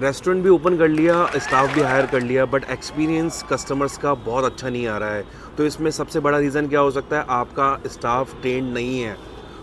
Restaurant भी open कर लिया, स्टाफ भी हायर कर लिया, बट एक्सपीरियंस कस्टमर्स का बहुत अच्छा नहीं आ रहा है। तो इसमें सबसे बड़ा रीज़न क्या हो सकता है? आपका स्टाफ ट्रेंड नहीं है।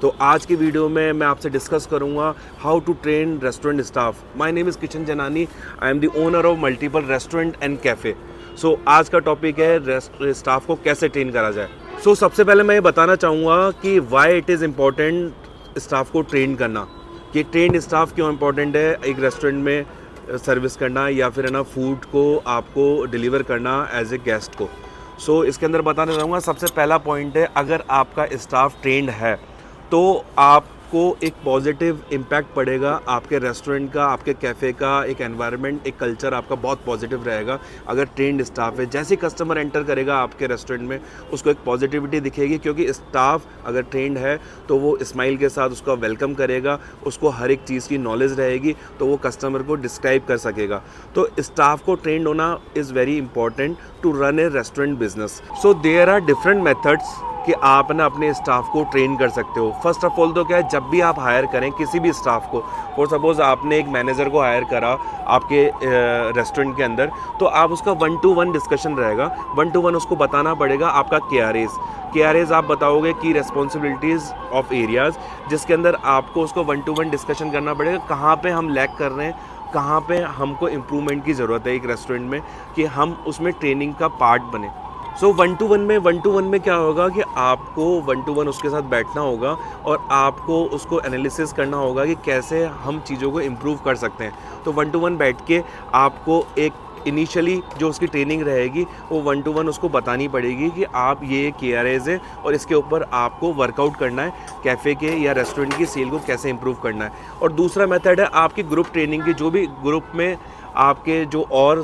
तो आज की वीडियो में मैं आपसे डिस्कस करूंगा how to train restaurant staff. My name is Kishan Janani, I am the owner of multiple restaurant and cafe. So आज का टॉपिक है स्टाफ को कैसे ट्रेन करा जाए। सो सबसे पहले मैं ये बताना चाहूँगा कि why it is important staff को ट्रेन करना, कि ट्रेंड स्टाफ क्यों इम्पॉर्टेंट है एक रेस्टोरेंट में सर्विस करना या फिर है ना फूड को आपको डिलीवर करना एज ए गेस्ट को। सो इसके अंदर बताना चाहूँगा, सबसे पहला पॉइंट है, अगर आपका स्टाफ ट्रेंड है तो आपको एक पॉजिटिव इम्पैक्ट पड़ेगा आपके रेस्टोरेंट का, आपके कैफ़े का। एक एनवायरनमेंट, एक कल्चर आपका बहुत पॉजिटिव रहेगा अगर ट्रेंड स्टाफ है। जैसे कस्टमर एंटर करेगा आपके रेस्टोरेंट में, उसको एक पॉजिटिविटी दिखेगी, क्योंकि स्टाफ अगर ट्रेंड है तो वो स्माइल के साथ उसका वेलकम करेगा, उसको हर एक चीज़ की नॉलेज रहेगी, तो वो कस्टमर को डिस्क्राइब कर सकेगा। तो स्टाफ को ट्रेंड होना is very important to run a restaurant business. So there are different methods कि आप ना अपने स्टाफ को ट्रेन कर सकते हो। फर्स्ट ऑफ ऑल तो क्या है, जब भी आप हायर करें किसी भी स्टाफ को, फॉर सपोज आपने एक मैनेजर को हायर करा आपके रेस्टोरेंट के अंदर, तो आप उसका 1-to-1 डिस्कशन रहेगा। 1-to-1 उसको बताना पड़ेगा आपका KRAs आप बताओगे, की रिस्पॉन्सिबिलिटीज़ ऑफ एरियाज़, जिसके अंदर आपको उसको 1-to-1 डिस्कशन करना पड़ेगा, कहाँ पे हम लैग कर रहे हैं, कहाँ पे हमको इम्प्रूवमेंट की ज़रूरत है एक रेस्टोरेंट में, कि हम उसमें ट्रेनिंग का पार्ट बने। सो 1-to-1 में क्या होगा कि आपको 1-to-1 उसके साथ बैठना होगा और आपको उसको एनालिसिस करना होगा कि कैसे हम चीज़ों को इम्प्रूव कर सकते हैं। तो 1-to-1 बैठ के आपको एक इनिशियली जो उसकी ट्रेनिंग रहेगी वो 1-to-1 उसको बतानी पड़ेगी कि आप ये KRAs है और इसके ऊपर आपको वर्कआउट करना है, कैफ़े के या रेस्टोरेंट की सेल को कैसे इम्प्रूव करना है। और दूसरा मेथड है आपकी ग्रुप ट्रेनिंग की। जो भी ग्रुप में आपके जो और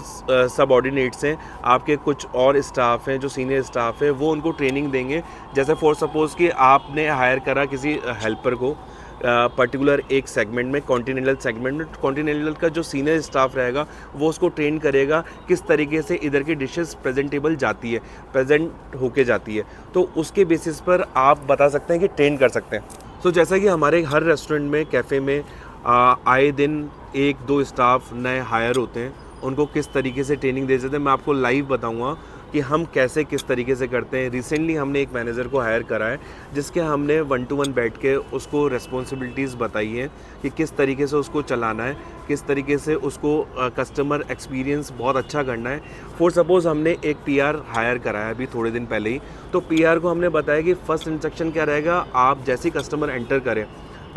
सबऑर्डिनेट्स हैं, आपके कुछ और स्टाफ हैं, जो सीनियर स्टाफ है, वो उनको ट्रेनिंग देंगे। जैसे फॉर सपोज़ कि आपने हायर करा किसी हेल्पर को पर्टिकुलर एक सेगमेंट में, कॉन्टिनेंटल सेगमेंट में, कॉन्टिनेंटल का जो सीनियर स्टाफ रहेगा वो उसको ट्रेन करेगा किस तरीके से इधर की डिशेस प्रेजेंटेबल जाती है, प्रेजेंट होके जाती है। तो उसके बेसिस पर आप बता सकते हैं कि ट्रेन कर सकते हैं। तो जैसा कि हमारे हर रेस्टोरेंट में, कैफ़े में आए दिन 1-2 स्टाफ नए हायर होते हैं, उनको किस तरीके से ट्रेनिंग दे सकते हैं मैं आपको लाइव बताऊंगा कि हम कैसे किस तरीके से करते हैं। रिसेंटली हमने एक मैनेजर को हायर करा है, जिसके हमने 1-to-1 बैठ के उसको रिस्पॉन्सिबिलिटीज़ बताई हैं कि किस तरीके से उसको चलाना है, किस तरीके से उसको कस्टमर एक्सपीरियंस बहुत अच्छा करना है। फॉर सपोज़ हमने एक PR हायर करा है अभी थोड़े दिन पहले ही, तो PR को हमने बताया कि फ़र्स्ट इंस्ट्रक्शन क्या रहेगा, आप जैसे ही कस्टमर एंटर करें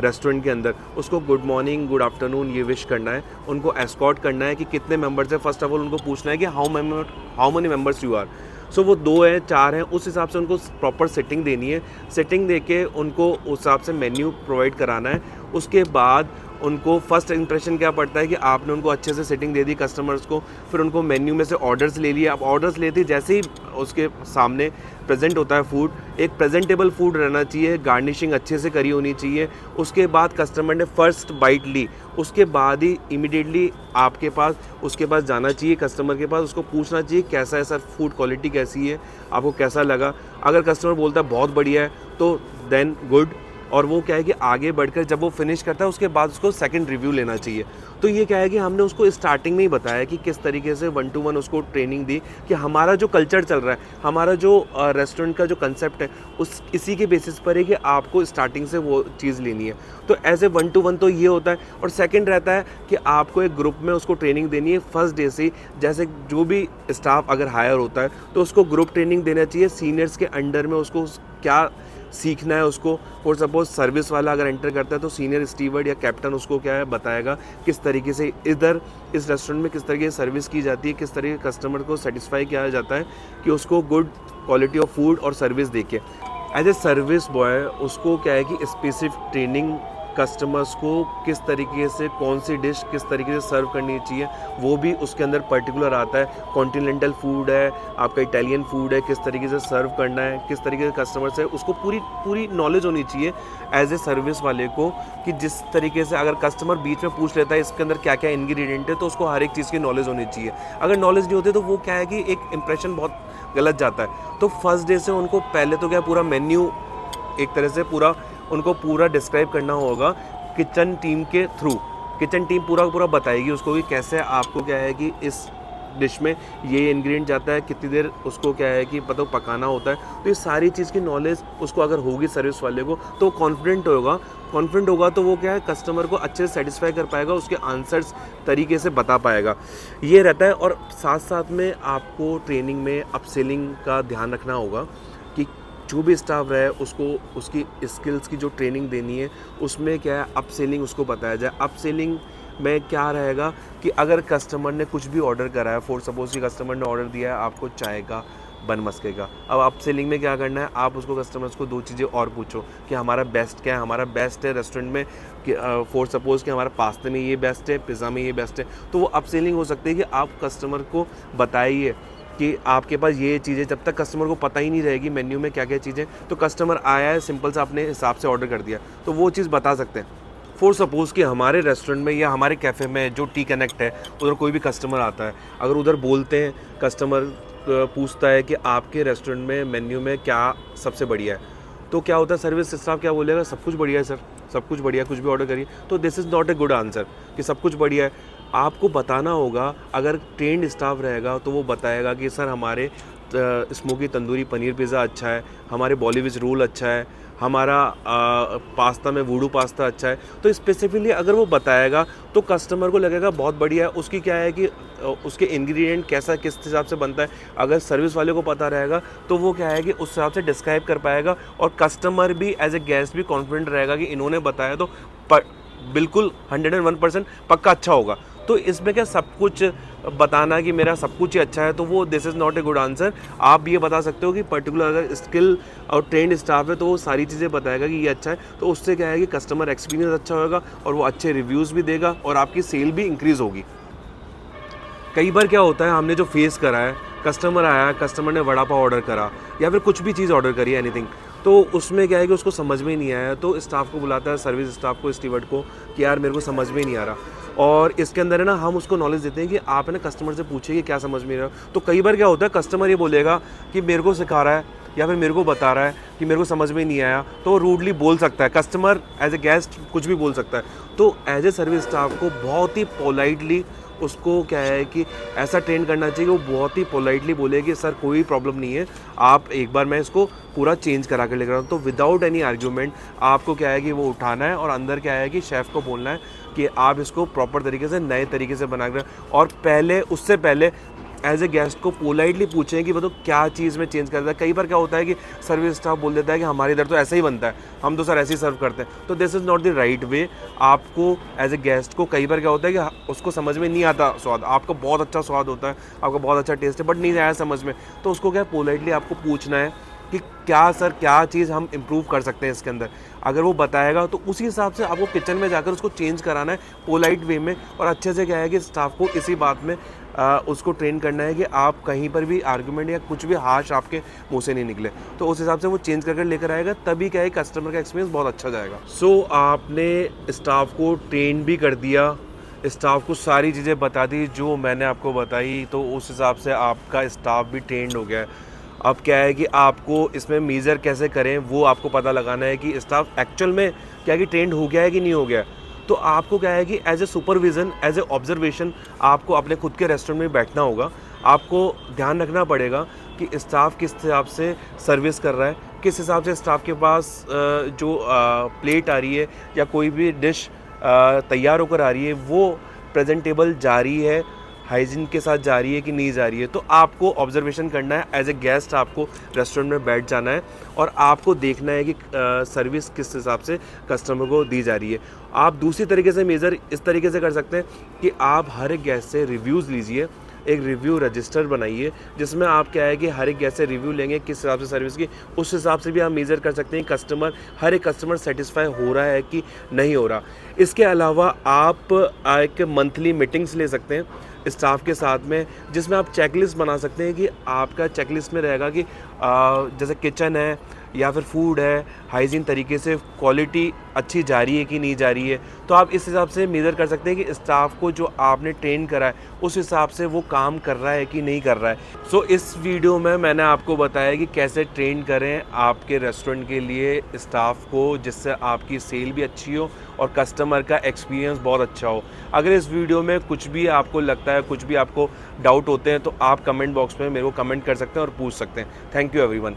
रेस्टोरेंट के अंदर, उसको गुड मॉर्निंग, गुड आफ्टरनून ये विश करना है, उनको एस्कॉर्ट करना है कि कितने मेंबर्स हैं। फर्स्ट ऑफ ऑल उनको पूछना है कि how many members you are. So वो 2 हैं, 4 हैं, उस हिसाब से उनको प्रॉपर सेटिंग देनी है। सेटिंग देके उनको उस हिसाब से मेन्यू प्रोवाइड कराना है। उसके बाद उनको फर्स्ट इंप्रेशन क्या पड़ता है कि आपने उनको अच्छे से सेटिंग दे दी कस्टमर्स को, फिर उनको मेन्यू में से ऑर्डर्स ले लिए। अब ऑर्डर्स लेते जैसे ही उसके सामने प्रेजेंट होता है फूड, एक प्रेजेंटेबल फूड रहना चाहिए, गार्निशिंग अच्छे से करी होनी चाहिए। उसके बाद कस्टमर ने फर्स्ट बाइट ली, उसके बाद ही इमीडिएटली आपके पास उसके पास जाना चाहिए, कस्टमर के पास, उसको पूछना चाहिए कैसा है सर, फूड क्वालिटी कैसी है, आपको कैसा लगा। अगर कस्टमर बोलता है बहुत बढ़िया है तो देन गुड। और वो क्या है कि आगे बढ़कर जब वो फिनिश करता है उसके बाद उसको सेकंड रिव्यू लेना चाहिए। तो ये क्या है कि हमने उसको स्टार्टिंग में ही बताया कि किस तरीके से 1-to-1 उसको ट्रेनिंग दी कि हमारा जो कल्चर चल रहा है, हमारा जो रेस्टोरेंट का जो कंसेप्ट है, उस इसी के बेसिस पर है कि आपको स्टार्टिंग से वो चीज़ लेनी है। तो एज ए 1-to-1 तो ये होता है। और सेकेंड रहता है कि आपको एक ग्रुप में उसको ट्रेनिंग देनी है फर्स्ट डे से ही। जैसे जो भी स्टाफ अगर हायर होता है तो उसको ग्रुप ट्रेनिंग देना चाहिए सीनियर्स के अंडर में, उसको क्या सीखना है उसको। फॉर सपोज सर्विस वाला अगर एंटर करता है तो सीनियर स्टीवर्ड या कैप्टन उसको क्या है बताएगा किस तरीके से इधर इस रेस्टोरेंट में किस तरीके से सर्विस की जाती है, किस तरीके से कस्टमर को सेटिस्फाई किया जाता है कि उसको गुड क्वालिटी ऑफ फूड और सर्विस देके। एज ए सर्विस बॉय उसको क्या है कि स्पेसिफिक ट्रेनिंग कस्टमर्स को किस तरीके से कौन सी डिश किस तरीके से सर्व करनी चाहिए वो भी उसके अंदर पर्टिकुलर आता है। कॉन्टिनेंटल फूड है, आपका इटालियन फूड है, किस तरीके से सर्व करना है, किस तरीके से कस्टमर से उसको पूरी नॉलेज होनी चाहिए एज ए सर्विस वाले को, कि जिस तरीके से अगर कस्टमर बीच में पूछ लेता है इसके अंदर क्या क्या इंग्रेडिएंट है तो उसको हर एक चीज़ की नॉलेज होनी चाहिए। अगर नॉलेज नहीं होती तो वो क्या है कि एक इंप्रेशन बहुत गलत जाता है। तो फर्स्ट डे से उनको पहले तो क्या पूरा मेन्यू एक तरह से उनको पूरा डिस्क्राइब करना होगा किचन टीम के थ्रू किचन टीम पूरा का पूरा बताएगी उसको कि कैसे आपको क्या है कि इस डिश में ये इंग्रेडिएंट जाता है, कितनी देर उसको क्या है कि मतलब पकाना होता है। तो ये सारी चीज़ की नॉलेज उसको अगर होगी सर्विस वाले को तो वो कॉन्फिडेंट होगा तो वो क्या है कस्टमर को अच्छे से सेटिस्फाई कर पाएगा, उसके आंसर्स तरीके से बता पाएगा, ये रहता है। और साथ साथ में आपको ट्रेनिंग में अपसेलिंग का ध्यान रखना होगा कि जो भी स्टाफ रहे उसको उसकी स्किल्स की जो ट्रेनिंग देनी है उसमें क्या है अपसेलिंग उसको बताया जाए। अपसेलिंग में क्या रहेगा कि अगर कस्टमर ने कुछ भी ऑर्डर करा है, फॉर सपोज कि कस्टमर ने ऑर्डर दिया है आपको चाय का बन मस्के का, अब अपसेलिंग में क्या करना है, आप उसको कस्टमर्स को 2 चीज़ें और पूछो कि हमारा बेस्ट क्या है। हमारा बेस्ट है रेस्टोरेंट में कि फॉर सपोज कि हमारा पास्ता में ये बेस्ट है, पिज़्ज़ा में ये बेस्ट है, तो वो अपसेलिंग हो सकती है कि आप कस्टमर को बताइए कि आपके पास ये चीज़ें। जब तक कस्टमर को पता ही नहीं रहेगी मेन्यू में क्या क्या चीज़ें, तो कस्टमर आया है सिंपल सा अपने हिसाब से ऑर्डर कर दिया, तो वो चीज़ बता सकते हैं। फॉर सपोज़ कि हमारे रेस्टोरेंट में या हमारे कैफ़े में जो टी कनेक्ट है उधर कोई भी कस्टमर आता है, अगर उधर बोलते हैं कस्टमर पूछता है कि आपके रेस्टोरेंट में मेन्यू में क्या सबसे बढ़िया है, तो क्या होता है सर्विस स्टाफ क्या बोलेगा, सब कुछ बढ़िया है सर, सब कुछ बढ़िया, कुछ भी ऑर्डर करिए। तो this is not a good answer कि सब कुछ बढ़िया है। आपको बताना होगा, अगर ट्रेंड स्टाफ रहेगा तो वो बताएगा कि सर हमारे स्मोकी तंदूरी पनीर पिज़्ज़ा अच्छा है, हमारे बॉलीवुड रोल अच्छा है, हमारा पास्ता में वूडू पास्ता अच्छा है। तो स्पेसिफिकली अगर वो बताएगा तो कस्टमर को लगेगा बहुत बढ़िया है। उसकी क्या है कि उसके इंग्रेडिएंट कैसा किस हिसाब से बनता है, अगर सर्विस वाले को पता रहेगा तो वो क्या है कि उस हिसाब से डिस्क्राइब कर पाएगा, और कस्टमर भी एज ए गेस्ट भी कॉन्फिडेंट रहेगा कि इन्होंने बताया तो बिल्कुल 101% पक्का अच्छा होगा। तो इसमें क्या सब कुछ बताना कि मेरा सब कुछ ही अच्छा है, तो वो this is not a good answer. आप ये बता सकते हो कि पर्टिकुलर अगर स्किल और ट्रेंड स्टाफ है तो वो सारी चीज़ें बताएगा कि ये अच्छा है, तो उससे क्या है कि कस्टमर एक्सपीरियंस अच्छा होगा और वो अच्छे रिव्यूज़ भी देगा और आपकी सेल भी इंक्रीज़ होगी। कई बार क्या होता है, हमने जो फेस करा है, कस्टमर आया, कस्टमर ने वड़ा पाव ऑर्डर करा या फिर कुछ भी चीज़ ऑर्डर करी है एनीथिंग, तो उसमें क्या है कि उसको समझ में नहीं आया, तो स्टाफ को बुलाता है, सर्विस स्टाफ को, स्टीवर्ड को, कि यार मेरे को समझ में नहीं आ रहा। और इसके अंदर है ना हम उसको नॉलेज देते हैं कि आप है ना कस्टमर से पूछिए कि क्या समझ में नहीं आ रहा। तो कई बार क्या होता है कस्टमर ये बोलेगा कि मेरे को सिखा रहा है या फिर मेरे को बता रहा है कि मेरे को समझ में नहीं आया, तो वो रूडली बोल सकता है। कस्टमर एज ए गेस्ट कुछ भी बोल सकता है, तो एज ए सर्विस स्टाफ को बहुत ही पोलाइटली उसको क्या है कि ऐसा ट्रेन करना चाहिए, वो बहुत ही पोलाइटली बोले कि सर कोई प्रॉब्लम नहीं है, आप एक बार मैं इसको पूरा चेंज करा कर लेकर आऊँ। तो विदाउट एनी आर्ग्यूमेंट आपको क्या है कि वो उठाना है और अंदर क्या है कि शेफ़ को बोलना है कि आप इसको प्रॉपर तरीके से नए तरीके से बना कर, और उससे पहले एज ए गेस्ट को पोलाइटली पूछें कि मतलब क्या चीज़ में चेंज करता है। कई बार क्या होता है कि सर्विस स्टाफ बोल देता है कि हमारे इधर तो ऐसा ही बनता है, हम तो सर ऐसे ही सर्व करते हैं, तो this is not the right way. आपको एज ए गेस्ट को कई बार क्या होता है कि उसको समझ में नहीं आता स्वाद, आपका बहुत अच्छा स्वाद होता है, आपका बहुत अच्छा टेस्ट है, बट नहीं आया समझ में, तो उसको क्या पोलाइटली आपको पूछना है कि क्या सर क्या चीज़ हम इम्प्रूव कर सकते हैं इसके अंदर। अगर वो बताएगा तो उसी हिसाब से आपको किचन में जाकर उसको चेंज कराना है पोलाइट वे में, और अच्छे से क्या है कि स्टाफ को इसी बात में उसको ट्रेन करना है कि आप कहीं पर भी आर्गुमेंट या कुछ भी हार्श आपके मुंह से नहीं निकले, तो उस हिसाब से वो चेंज करके लेकर आएगा, तभी क्या है कस्टमर का एक्सपीरियंस बहुत अच्छा जाएगा। सो आपने स्टाफ को ट्रेन भी कर दिया, स्टाफ को सारी चीज़ें बता दी जो मैंने आपको बताई, तो उस हिसाब से आपका स्टाफ भी ट्रेंड हो गया है। अब क्या है कि आपको इसमें मेज़र कैसे करें वो आपको पता लगाना है कि स्टाफ एक्चुअल में क्या है कि ट्रेंड हो गया है कि नहीं हो गया है। तो आपको क्या है कि as a supervision, as a observation आपको अपने खुद के रेस्टोरेंट में बैठना होगा। आपको ध्यान रखना पड़ेगा कि स्टाफ किस हिसाब से सर्विस कर रहा है, किस हिसाब से स्टाफ के पास जो प्लेट आ रही है या कोई भी डिश तैयार होकर आ रही है वो प्रेजेंटेबल जा रही है, हाइजीन के साथ जा रही है कि नहीं जा रही है। तो आपको ऑब्जर्वेशन करना है, एज ए गेस्ट आपको रेस्टोरेंट में बैठ जाना है और आपको देखना है कि सर्विस किस हिसाब से कस्टमर को दी जा रही है। आप दूसरी तरीके से मेज़र इस तरीके से कर सकते हैं कि आप हर एक गेस्ट से रिव्यूज़ लीजिए, एक रिव्यू रजिस्टर बनाइए जिसमें आप क्या है कि हर एक गेस्ट से रिव्यू लेंगे किस हिसाब से सर्विस की, उस हिसाब से भी आप मेज़र कर सकते हैं हर एक कस्टमर सेटिस्फाई हो रहा है कि नहीं हो रहा। इसके अलावा आप एक मंथली मीटिंग्स ले सकते हैं स्टाफ के साथ में, जिसमें आप चेकलिस्ट बना सकते हैं कि आपका चेकलिस्ट में रहेगा कि जैसे किचन है या फिर फूड है हाइजीन तरीके से क्वालिटी अच्छी जा रही है कि नहीं जा रही है। तो आप इस हिसाब से मेज़र कर सकते हैं कि स्टाफ को जो आपने ट्रेन करा है उस हिसाब से वो काम कर रहा है कि नहीं कर रहा है। सो इस वीडियो में मैंने आपको बताया कि कैसे ट्रेन करें आपके रेस्टोरेंट के लिए स्टाफ को, जिससे आपकी सेल भी अच्छी हो और कस्टमर का एक्सपीरियंस बहुत अच्छा हो। अगर इस वीडियो में कुछ भी आपको लगता है, कुछ भी आपको डाउट होते हैं, तो आप कमेंट बॉक्स में मेरे को कमेंट कर सकते हैं और पूछ सकते हैं। Thank you everyone.